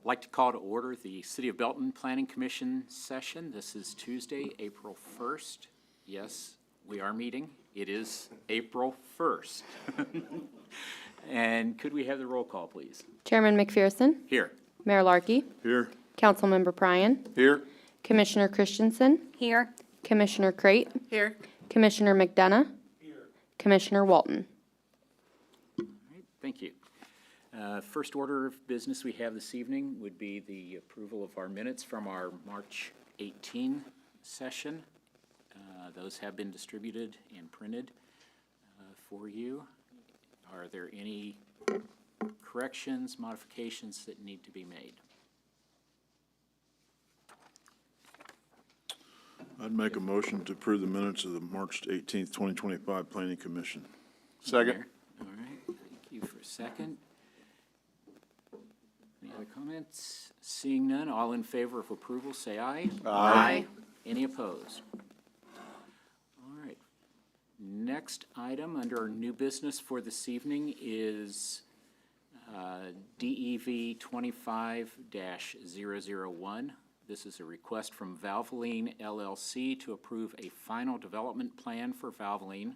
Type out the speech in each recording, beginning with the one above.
like to call to order the City of Belton Planning Commission session. This is Tuesday, April 1st. Yes, we are meeting. It is April 1st. And could we have the roll call, please? Chairman McPherson. Here. Mayor Larkey. Here. Councilmember Pryan. Here. Commissioner Christensen. Here. Commissioner Crate. Here. Commissioner McDonough. Here. Commissioner Walton. All right, thank you. First order of business we have this evening would be the approval of our minutes from our March 18 session. Those have been distributed and printed for you. Are there any corrections, modifications that need to be made? I'd make a motion to approve the minutes of the March 18th, 2025 Planning Commission. Second. All right, thank you for a second. Any other comments? Seeing none, all in favor of approval, say aye. Aye. Any opposed? All right. Next item under our new business for this evening is DEV 25-001. This is a request from Valvoline LLC to approve a final development plan for Valvoline,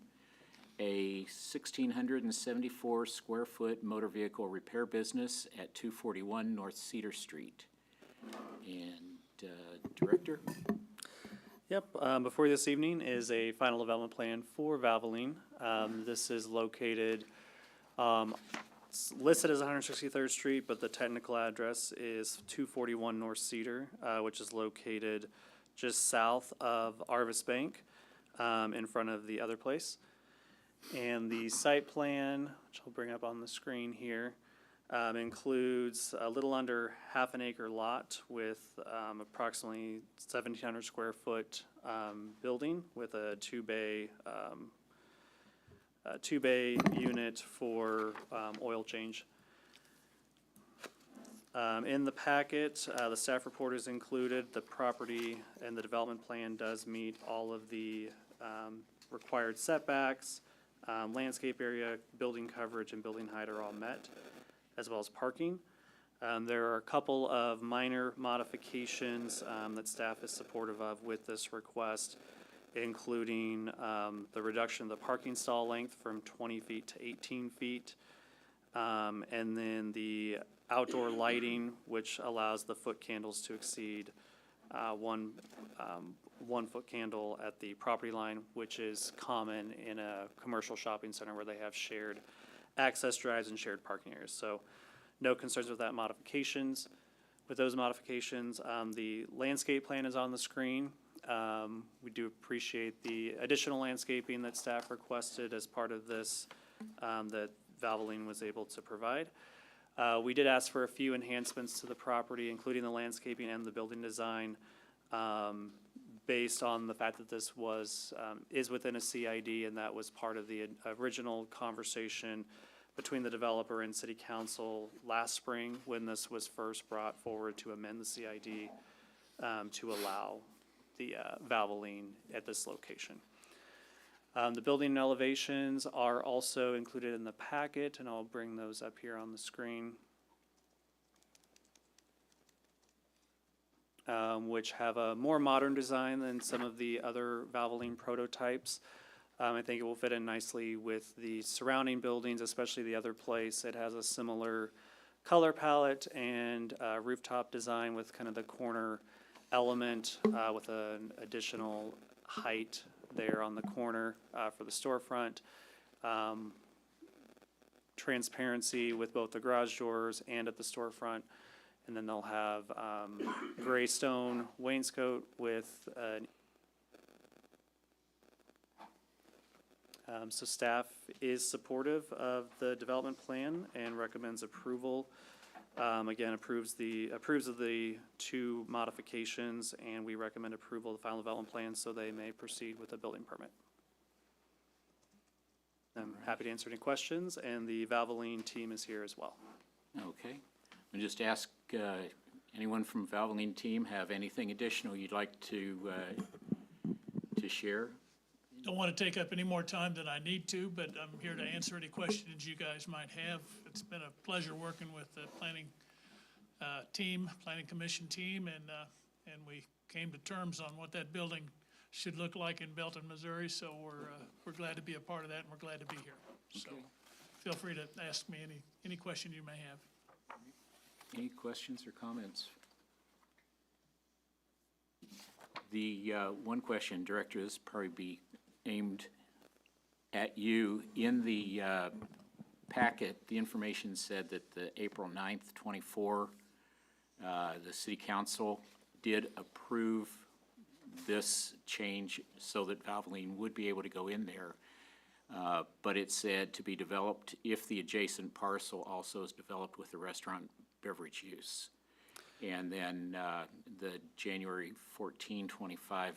a 1,674 square foot motor vehicle repair business at 241 North Cedar Street. And Director? Yep, before you this evening is a final development plan for Valvoline. This is located, it's listed as 163rd Street, but the technical address is 241 North Cedar, which is located just south of Arvis Bank, in front of the other place. And the site plan, which I'll bring up on the screen here, includes a little under half an acre lot with approximately 1,700 square foot building with a two-bay unit for oil change. In the packet, the staff report is included. The property and the development plan does meet all of the required setbacks. Landscape area, building coverage, and building height are all met, as well as parking. There are a couple of minor modifications that staff is supportive of with this request, including the reduction of the parking stall length from 20 feet to 18 feet, and then the outdoor lighting, which allows the foot candles to exceed one foot candle at the property line, which is common in a commercial shopping center where they have shared access drives and shared parking areas. So no concerns with that modifications. With those modifications, the landscape plan is on the screen. We do appreciate the additional landscaping that staff requested as part of this that Valvoline was able to provide. We did ask for a few enhancements to the property, including the landscaping and the building design, based on the fact that this was is within a CID, and that was part of the original conversation between the developer and City Council last spring when this was first brought forward to amend the CID to allow the Valvoline at this location. The building elevations are also included in the packet, and I'll bring those up here on the screen, which have a more modern design than some of the other Valvoline prototypes. I think it will fit in nicely with the surrounding buildings, especially the other place. It has a similar color palette and rooftop design with kind of the corner element with an additional height there on the corner for the storefront. Transparency with both the garage doors and at the storefront. And then they'll have gray stone wainscot with an so staff is supportive of the development plan and recommends approval. Again, approves of the two modifications, and we recommend approval of the final development plan so they may proceed with a building permit. I'm happy to answer any questions, and the Valvoline team is here as well. Okay. I'll just ask anyone from Valvoline team have anything additional you'd like to share? Don't want to take up any more time than I need to, but I'm here to answer any questions you guys might have. It's been a pleasure working with the planning planning commission team, and we came to terms on what that building should look like in Belton, Missouri, so we're glad to be a part of that, and we're glad to be here. So feel free to ask me any question you may have. Any questions or comments? The one question, Director, this probably be aimed at you. In the packet, the information said that the April 9th, 24, the City Council did approve this change so that Valvoline would be able to go in there. But it said to be developed if the adjacent parcel also is developed with the restaurant beverage use. And then the January 14, 25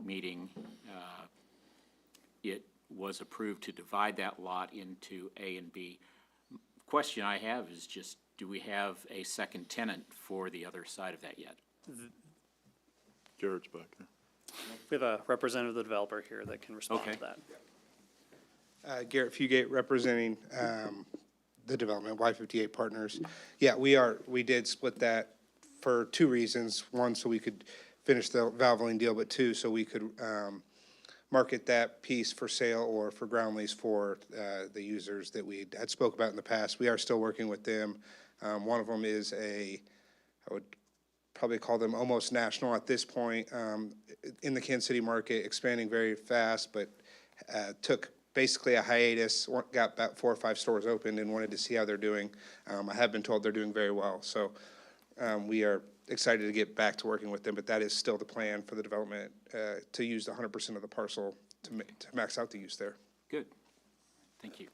meeting, it was approved to divide that lot into A and B. Question I have is just, do we have a second tenant for the other side of that yet? Garrett's back there. We have a representative of the developer here that can respond Okay. to that. Garrett Fugate, representing the development, Y58 Partners. Yeah, we did split that for two reasons. One, so we could finish the Valvoline deal, but two, so we could market that piece for sale or for ground lease for the users that we had spoke about in the past. We are still working with them. One of them is I would probably call them almost national at this point, in the Kansas City market, expanding very fast, but took basically a hiatus, got about 4 or 5 stores opened and wanted to see how they're doing. I have been told they're doing very well. So we are excited to get back to working with them, but that is still the plan for the development, to use 100% of the parcel to max out the use there. Good. Thank you.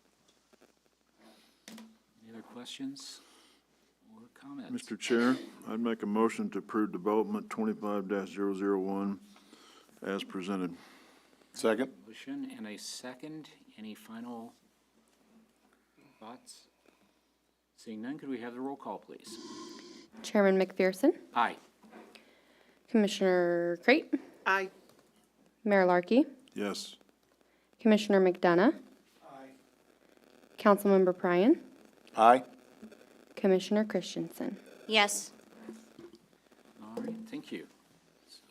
Any other questions or comments? Mr. Chair, I'd make a motion to approve Development 25-001 as presented. Second. Motion and a second. Any final thoughts? Seeing none, could we have the roll call, please? Chairman McPherson, Aye. Commissioner Crate, Aye. Mayor Larkey, Yes. Commissioner McDonough. Councilmember Pryan, Aye. Commissioner Christensen. Yes. All right, thank you. So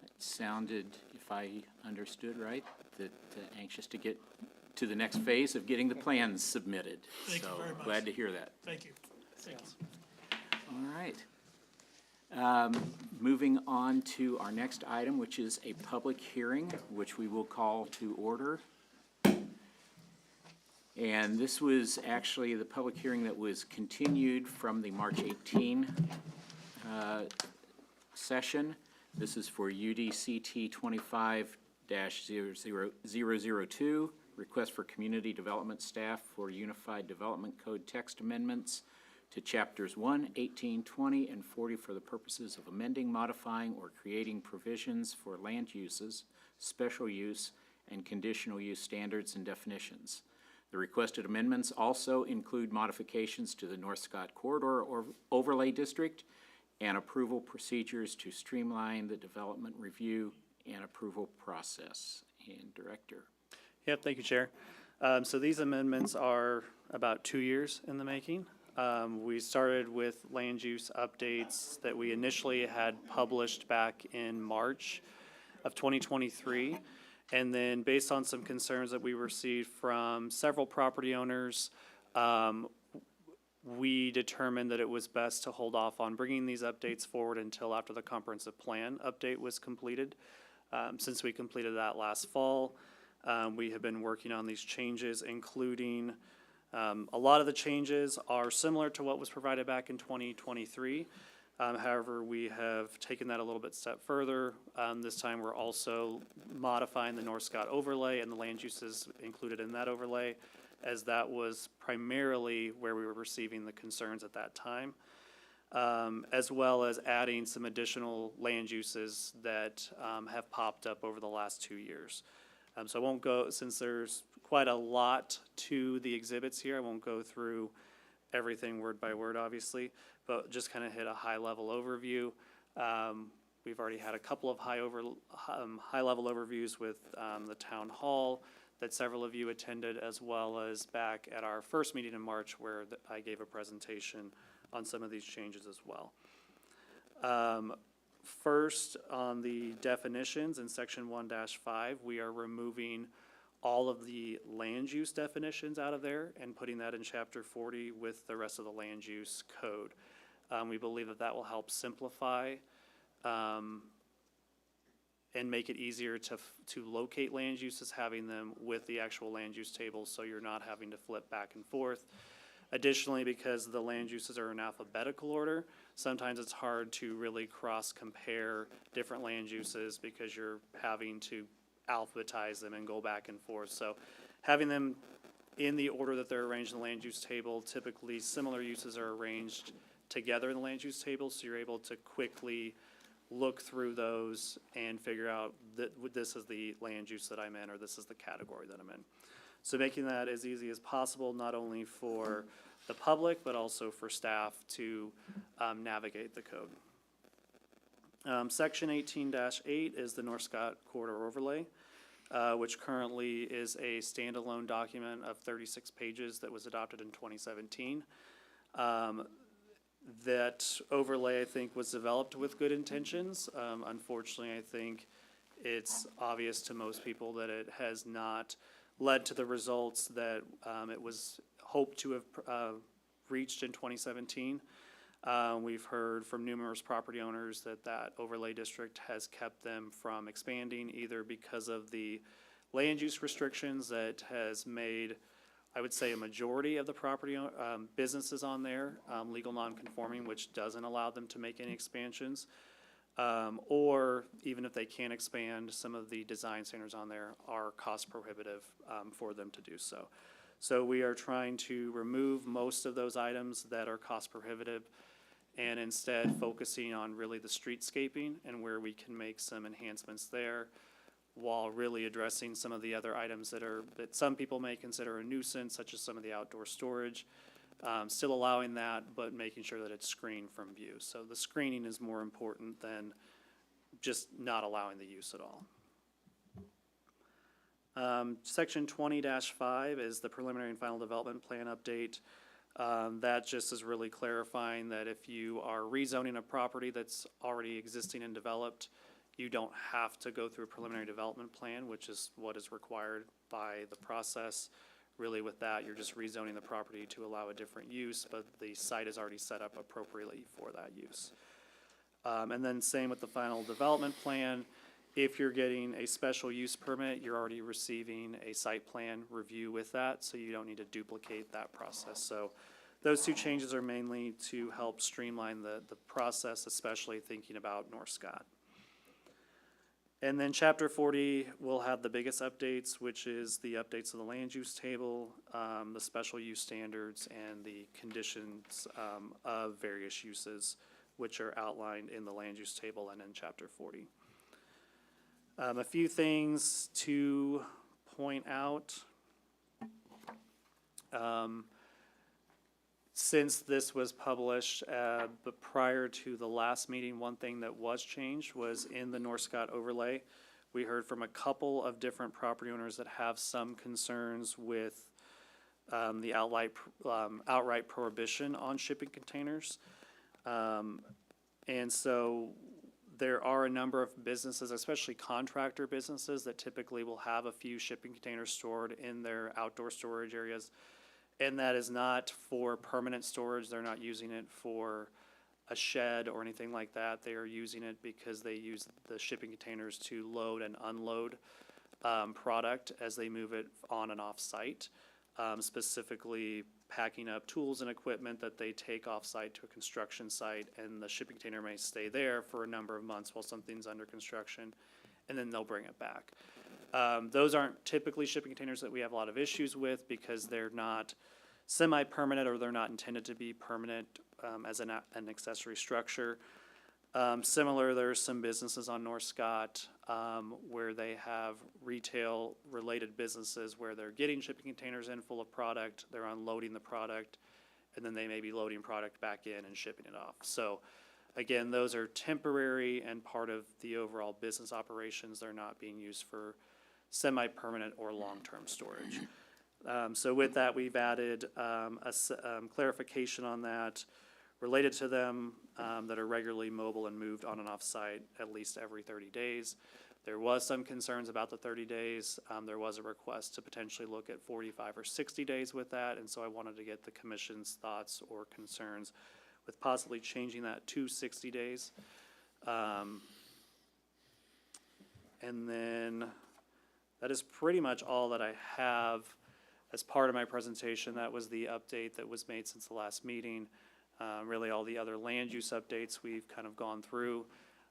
it sounded, if I understood right, that anxious to get to the next phase of getting the plans submitted. Thank you very So much. glad to hear that. Thank you. Thank you. All right. Moving on to our next item, which is a public hearing, which we will call to order. And this was actually the public hearing that was continued from the March 18 session. This is for UDCT 25-002, request for community development staff for Unified Development Code text amendments to chapters 1, 18, 20, and 40 for the purposes of amending, modifying, or creating provisions for land uses, special use, and conditional use standards and definitions. The requested amendments also include modifications to the North Scott Corridor or Overlay District and approval procedures to streamline the development review and approval process. And Director. Yep, thank you, Chair. So these amendments are about 2 years in the making. We started with land use updates that we initially had published back in March of 2023. And then based on some concerns that we received from several property owners, we determined that it was best to hold off on bringing these updates forward until after the comprehensive plan update was completed. Since we completed that last fall, we have been working on these changes, including a lot of the changes are similar to what was provided back in 2023. However, we have taken that a little bit step further. This time, we're also modifying the North Scott overlay and the land uses included in that overlay, as that was primarily where we were receiving the concerns at that time, as well as adding some additional land uses that have popped up over the last 2 years. So I won't go, since there's quite a lot to the exhibits here, I won't go through everything word by word, obviously, but just kind of hit a high-level overview. We've already had a couple of high-level overviews with the town hall, that several of you attended, as well as back at our first meeting in March where I gave a presentation on some of these changes as well. First, on the definitions in section 1-5, we are removing all of the land use definitions out of there and putting that in chapter 40 with the rest of the land use code. We believe that that will help simplify and make it easier to locate land uses, having them with the actual land use table, so you're not having to flip back and forth. Additionally, because the land uses are in alphabetical order, sometimes it's hard to really cross-compare different land uses because you're having to alphabetize them and go back and forth. So having them in the order that they're arranged in the land use table, typically similar uses are arranged together in the land use table, so you're able to quickly look through those and figure out that this is the land use that I'm in, or this is the category that I'm in. So making that as easy as possible, not only for the public, but also for staff to navigate the code. Section 18-8 is the North Scott Corridor Overlay, which currently is a standalone document of 36 pages that was adopted in 2017. That overlay, I think, was developed with good intentions. Unfortunately, I think it's obvious to most people that it has not led to the results that it was hoped to have reached in 2017. We've heard from numerous property owners that that overlay district has kept them from expanding, either because of the land use restrictions that has made, I would say, a majority of the property businesses on there legal non-conforming, which doesn't allow them to make any expansions. Or even if they can expand, some of the design standards on there are cost prohibitive for them to do so. So we are trying to remove most of those items that are cost prohibitive and instead focusing on really the streetscaping and where we can make some enhancements there, while really addressing some of the other items that some people may consider a nuisance, such as some of the outdoor storage. Still allowing that, but making sure that it's screened from view. So the screening is more important than just not allowing the use at all. Section 20-5 is the preliminary and final development plan update. That just is really clarifying that if you are rezoning a property that's already existing and developed, you don't have to go through a preliminary development plan, which is what is required by the process. Really with that, you're just rezoning the property to allow a different use, but the site is already set up appropriately for that use. And then same with the final development plan. If you're getting a special use permit, you're already receiving a site plan review with that, so you don't need to duplicate that process. So those two changes are mainly to help streamline the process, especially thinking about North Scott. And then chapter 40 will have the biggest updates, which is the updates of the land use table, the special use standards, and the conditions of various uses, which are outlined in the land use table and in chapter 40. A few things to point out. Since this was published, but prior to the last meeting, one thing that was changed was in the North Scott overlay. We heard from a couple of different property owners that have some concerns with the outright prohibition on shipping containers. And so there are a number of businesses, especially contractor businesses, that typically will have a few shipping containers stored in their outdoor storage areas. And that is not for permanent storage. They're not using it for a shed or anything like that. They are using it because they use the shipping containers to load and unload product as they move it on and off site, specifically packing up tools and equipment that they take off site to a construction site, and the shipping container may stay there for a number of months while something's under construction, and then they'll bring it back. Those aren't typically shipping containers that we have a lot of issues with because they're not semi-permanent, or they're not intended to be permanent as an accessory structure. Similar, there's some businesses on North Scott where they have retail-related businesses where they're getting shipping containers in full of product, they're unloading the product, and then they may be loading product back in and shipping it off. So again, those are temporary and part of the overall business operations. They're not being used for semi-permanent or long-term storage. So with that, we've added clarification on that related to them that are regularly mobile and moved on and off site at least every 30 days. There was some concerns about the 30 days. There was a request to potentially look at 45 or 60 days with that, and so I wanted to get the commission's thoughts or concerns with possibly changing that to 60 days. And then that is pretty much all that I have as part of my presentation. That was the update that was made since the last meeting. Really, all the other land use updates we've kind of gone through.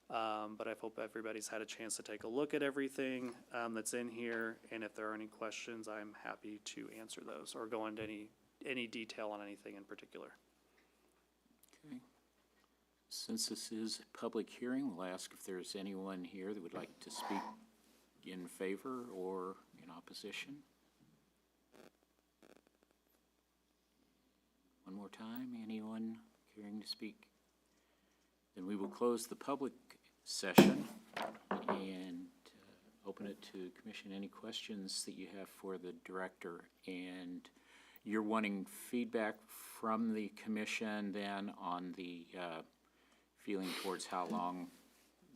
But I hope everybody's had a chance to take a look at everything that's in here. And if there are any questions, I'm happy to answer those or go into any detail on anything in particular. Okay. Since this is a public hearing, we'll ask if there's anyone here that would like to speak in favor or in opposition. One more time, anyone caring to speak? Then we will close the public session and open it to commission. Any questions that you have for the director? And you're wanting feedback from the commission then on the feeling towards how long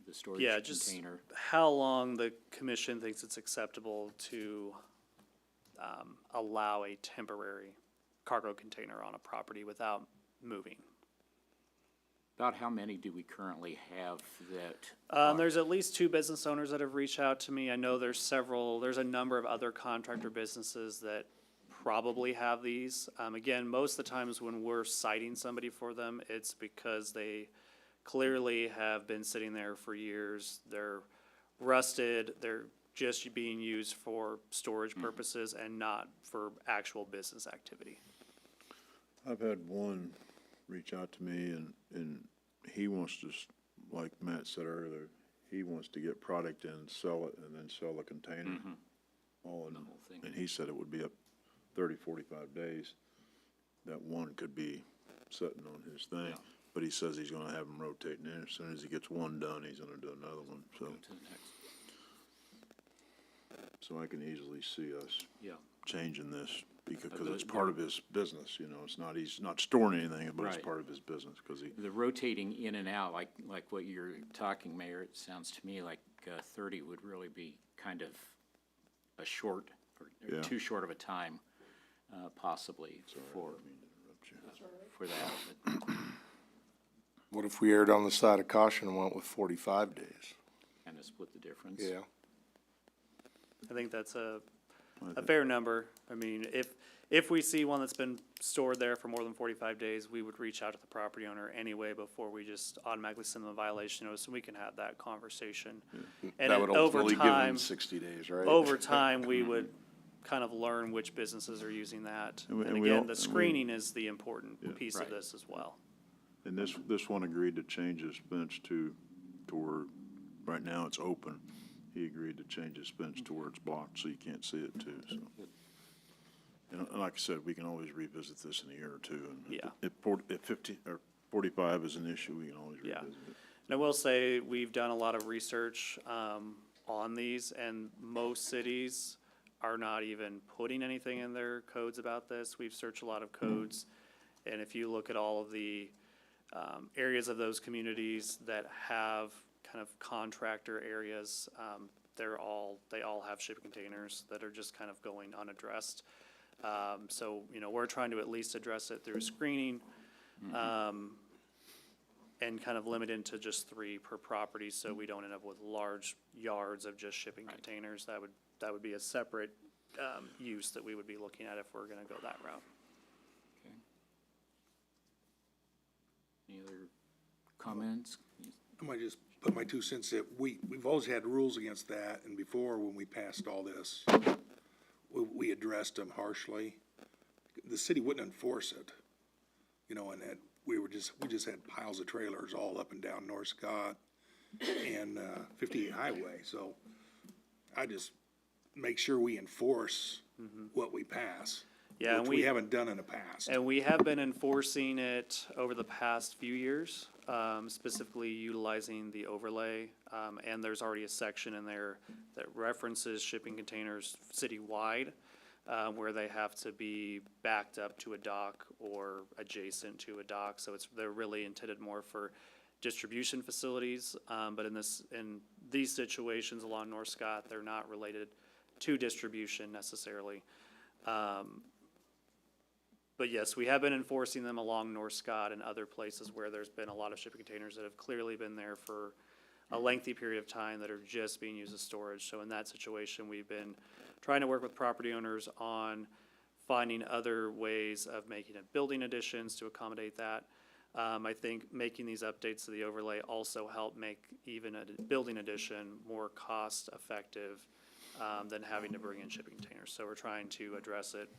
the storage Yeah, just container? how long the commission thinks it's acceptable to allow a temporary cargo container on a property without moving. About how many do we currently have that? There's at least 2 business owners that have reached out to me. I know there's a number of other contractor businesses that probably have these. Again, most of the times when we're citing somebody for them, it's because they clearly have been sitting there for years. They're rusted, they're just being used for storage purposes and not for actual business activity. I've had one reach out to me and he wants to, like Matt said earlier, he wants to get product in, sell it, and then sell the container. All in, The whole thing. and he said it would be up 30, 45 days. That one could be sitting on his thing, Yeah. but he says he's gonna have them rotating in. As soon as he gets one done, he's gonna do another one, so. Go to the next. So I can easily see us Yeah. changing this because the- it's part of his business, you know, it's not, he's not storing anything, but it's Right. part of his business, because he, The rotating in and out, like what you're talking, Mayor, it sounds to me like 30 would really be kind of a short, or Yeah. too short of a time, possibly, for that. But What if we erred on the side of caution and went with 45 days? kind of split the difference. Yeah. I think that's a fair number. I mean, if we see one that's been stored there for more than 45 days, we would reach out to the property owner anyway before we just automatically send them a violation notice, and we can have that conversation. And That would over ultimately give them time, 60 days, right? over time, we would kind of learn which businesses are using that. And we- And and we again, don't- the and we- screening is the important piece of Right. this as well. and this one agreed to change his bench to where, right now it's open. He agreed to change his bench to where it's blocked, so you can't see it too, so. And like I said, we can always revisit this in a year or two, and Yeah. if 50, or 45 is an issue, we can always Yeah. revisit it. And I will say, we've done a lot of research on these, and most cities are not even putting anything in their codes about this. We've searched a lot of codes, and if you look at all of the areas of those communities that have kind of contractor areas, they all have shipping containers that are just kind of going unaddressed. So, we're trying to at least address it through screening, and kind of limit it to just 3 per property, so we don't end up with large yards of just shipping containers. That would be a separate, use that we would be looking at if we're gonna go that route. Okay. Any other comments? I might just put my 2 cents that we've always had rules against that, and before, when we passed all this, we addressed them harshly. The city wouldn't enforce it, and that we just had piles of trailers all up and down North Scott and 58 Highway, so I just make sure we enforce what we pass, Yeah, and which we haven't done in the past. And we have been enforcing it over the past few years. specifically utilizing the overlay. And there's already a section in there that references shipping containers citywide, where they have to be backed up to a dock or adjacent to a dock. So they're really intended more for distribution facilities. But in these situations along North Scott, they're not related to distribution necessarily. But yes, we have been enforcing them along North Scott and other places where there's been a lot of shipping containers that have clearly been there for a lengthy period of time that are just being used as storage. So in that situation, we've been trying to work with property owners on finding other ways of making it building additions to accommodate that. I think making these updates to the overlay also help make even a building addition more cost effective than having to bring in shipping containers. So we're trying to address it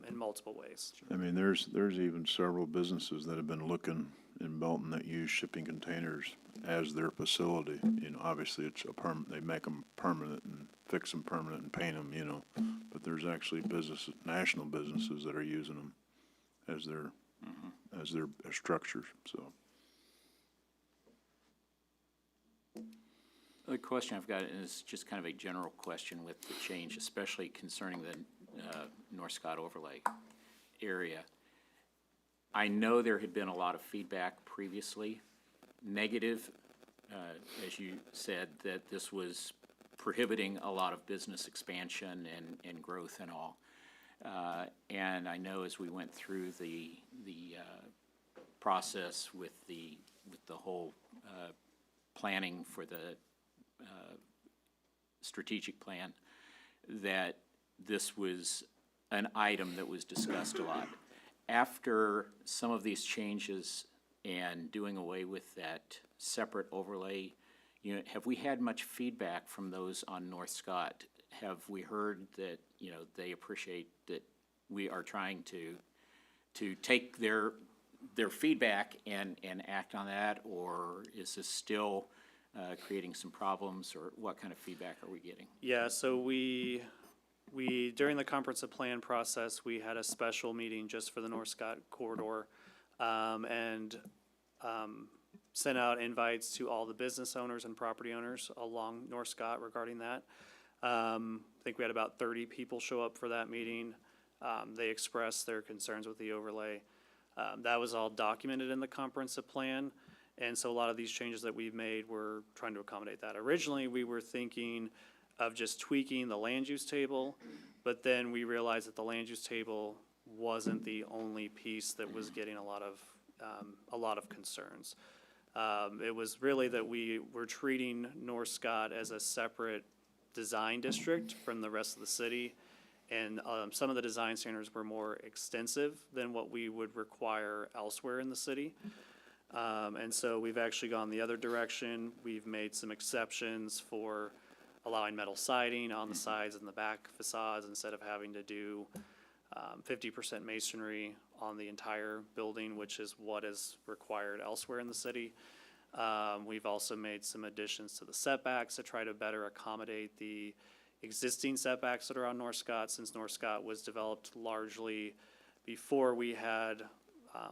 in multiple ways. I mean, there's even several businesses that have been looking in Belton that use shipping containers as their facility. You know, obviously it's they make them permanent and fix them permanent and paint them, you know. But there's actually national businesses that are using them as their structures, so. The question I've got is just kind of a general question with the change, especially concerning the North Scott overlay area. I know there had been a lot of feedback previously, negative, as you said, that this was prohibiting a lot of business expansion and growth and all. And I know as we went through the process with the whole planning for the strategic plan, that this was an item that was discussed a lot. After some of these changes and doing away with that separate overlay, you know, have we had much feedback from those on North Scott? Have we heard that, you know, they appreciate that we are trying to take their feedback and act on that, or is this still creating some problems, or what kind of feedback are we getting? Yeah, so we during the comprehensive plan process, we had a special meeting just for the North Scott corridor, and sent out invites to all the business owners and property owners along North Scott regarding that. I think we had about 30 people show up for that meeting. They expressed their concerns with the overlay. That was all documented in the comprehensive plan. And so a lot of these changes that we've made, we're trying to accommodate that. Originally, we were thinking of just tweaking the land use table, but then we realized that the land use table wasn't the only piece that was getting a lot of concerns. It was really that we were treating North Scott as a separate design district from the rest of the city. And some of the design standards were more extensive than what we would require elsewhere in the city. And so we've actually gone the other direction. We've made some exceptions for allowing metal siding on the sides and the back facades instead of having to do 50% masonry on the entire building, which is what is required elsewhere in the city. We've also made some additions to the setbacks to try to better accommodate the existing setbacks that are on North Scott, since North Scott was developed largely before we had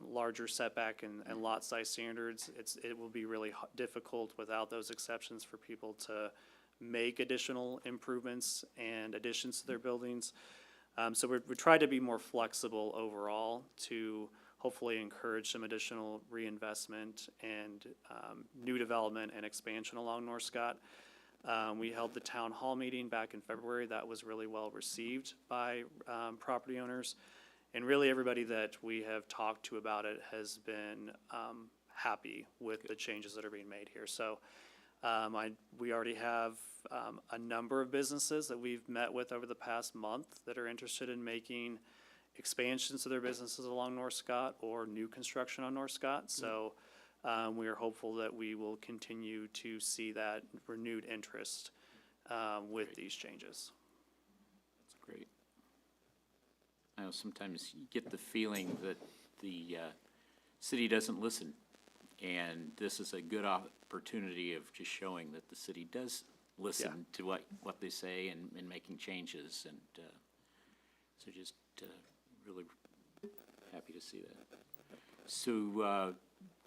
larger setback and lot size standards. It will be really difficult without those exceptions for people to make additional improvements and additions to their buildings. So we try to be more flexible overall to hopefully encourage some additional reinvestment and new development and expansion along North Scott. We held the town hall meeting back in February. That was really well received by property owners. And really everybody that we have talked to about it has been happy with the changes that are being made here. So we already have a number of businesses that we've met with over the past month that are interested in making expansions to their businesses along North Scott or new construction on North Scott. So we are hopeful that we will continue to see that renewed interest with these changes. That's great. I know sometimes you get the feeling that the city doesn't listen, and this is a good opportunity of just showing that the city does listen to what they say and making changes, and so just really happy to see that. So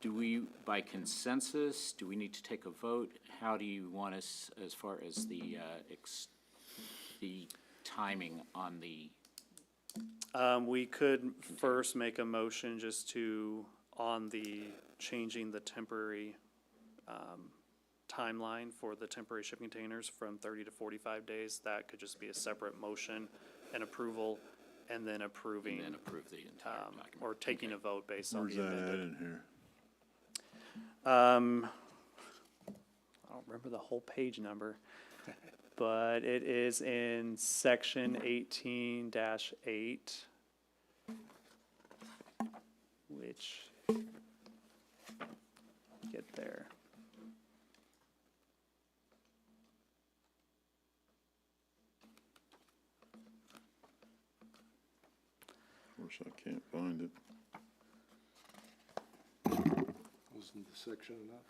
Do we, by consensus, do we need to take a vote? How do you want us, as far as the timing on the, We could first make a motion just to, on the, changing the temporary, timeline for the temporary shipping containers from 30 to 45 days. That could just be a separate motion and approval, and then approving, and then approve the entire document? or taking a vote based on Where's the that at amended. in here? I don't remember the whole page number, but it is in section 18-8, which, get there. Of course, I can't find it. Wasn't the section enough?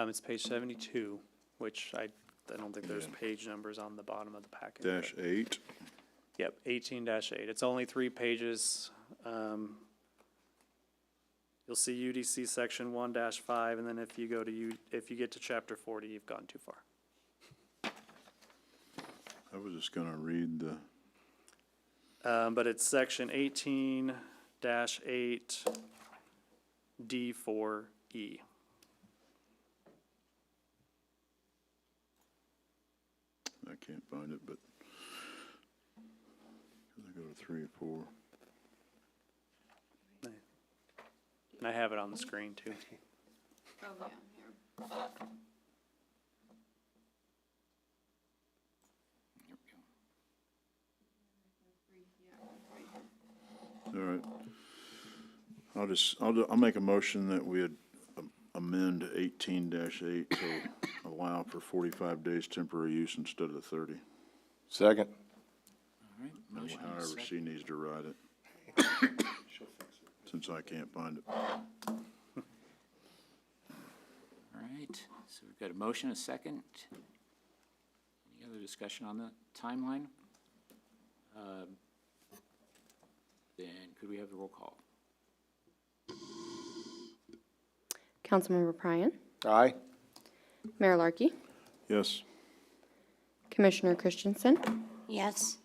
It's page 72, which I don't think there's page numbers on the bottom of the packet. but- -8. Yep, 18-8. It's only 3 pages. You'll see UDC section 1-5, and then if you go to if you get to chapter 40, you've gone too far. I was just gonna read the, But it's section 18-8 D4E. I can't find it, but I go to 3 or 4. And I have it on the screen too. Oh, yeah, here. All right. I'll make a motion that we amend 18-8 to allow for 45 days temporary use instead of 30. Second. All right, motion and a However second. she needs to write it. Since I can't find it. All right, so we've got a motion, a second. Any other discussion on the timeline? Then could we have the roll call? Councilmember Pryan, Aye. Mayor Larkey, Yes. Commissioner Christensen, Yes.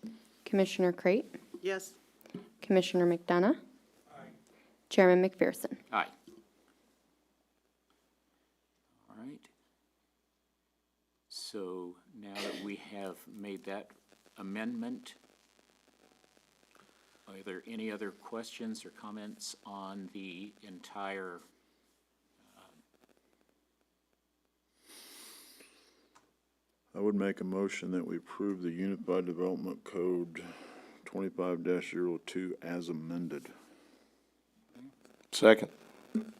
Commissioner Crate, Yes. Commissioner McDonough, Chairman McPherson. Aye. All right. So now that we have made that amendment, are there any other questions or comments on the entire? I would make a motion that we approve the Unified Development Code 25-02 as amended. Second. Motion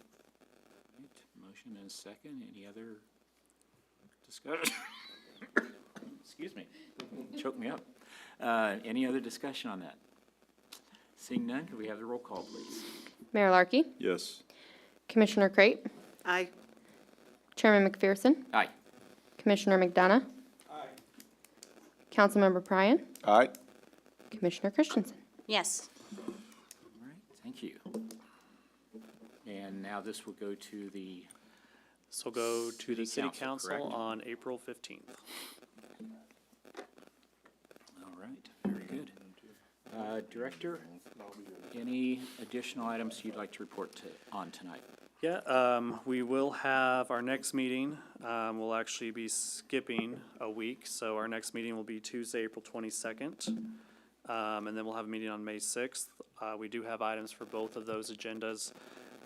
and a second. Any other discussion? Excuse me. Choke me up. Any other discussion on that? Seeing none, could we have the roll call, please? Mayor Larkey, Yes. Commissioner Crate, Aye. Chairman McPherson, Aye. Commissioner McDonough, Councilmember Pryan, Aye. Commissioner Christensen. Yes. All right, thank you. And now this will go to the, This will go to the City city Council, council correct? on April 15th. all right, very good. Director, any additional items you'd like to report on tonight? Yeah, we will have our next meeting. We'll actually be skipping a week, so our next meeting will be Tuesday, April 22nd. And then we'll have a meeting on May 6th. We do have items for both of those agendas.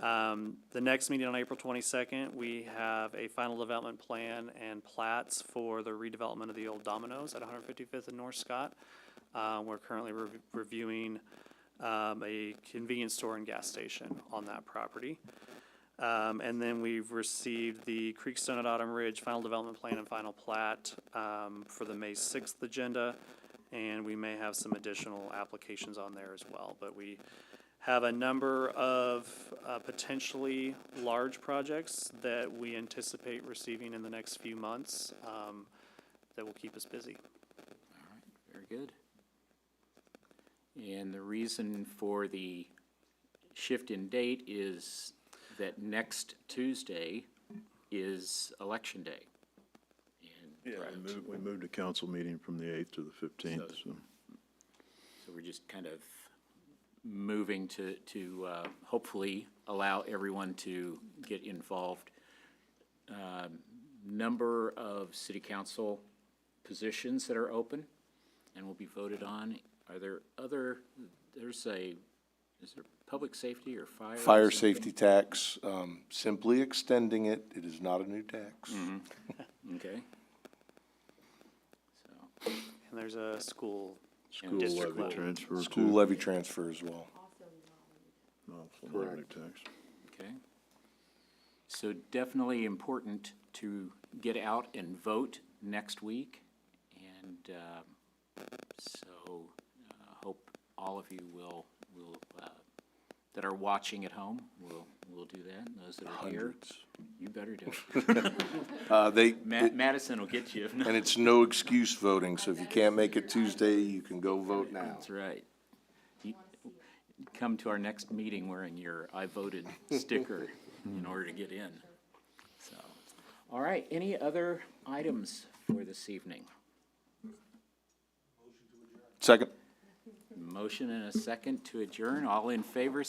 The next meeting on April 22nd, we have a final development plan and plats for the redevelopment of the old Domino's at 155th and North Scott. We're currently reviewing a convenience store and gas station on that property. And then we've received the Creekstone at Autumn Ridge final development plan and final plat for the May 6th agenda. And we may have some additional applications on there as well. But we have a number of potentially large projects that we anticipate receiving in the next few months that will keep us busy. All right, very good. And the reason for the shift in date is that next Tuesday is Election Day. And We moved the council meeting from the 8th to the 15th, so. so we're just kind of moving to hopefully allow everyone to get involved. Number of city council positions that are open and will be voted on. Are there other, is there public safety or fire? or Fire something? safety tax, simply extending it. It is not a new tax. Okay. So, And there's a school, School district levy level. transfer School too. levy transfer as well. No, so not a new tax. okay. So definitely important to get out and vote next week. And so hope all of you will that are watching at home will do that. And those that are here, Hundreds. you better do it. They, Madison will get you. and it's no excuse voting, so if you can't make it Tuesday, you can go vote now. That's right. You come to our next meeting wearing your I voted sticker in order to get in. So, all right, any other items for this evening? Second. Motion and a second to adjourn. All in favor,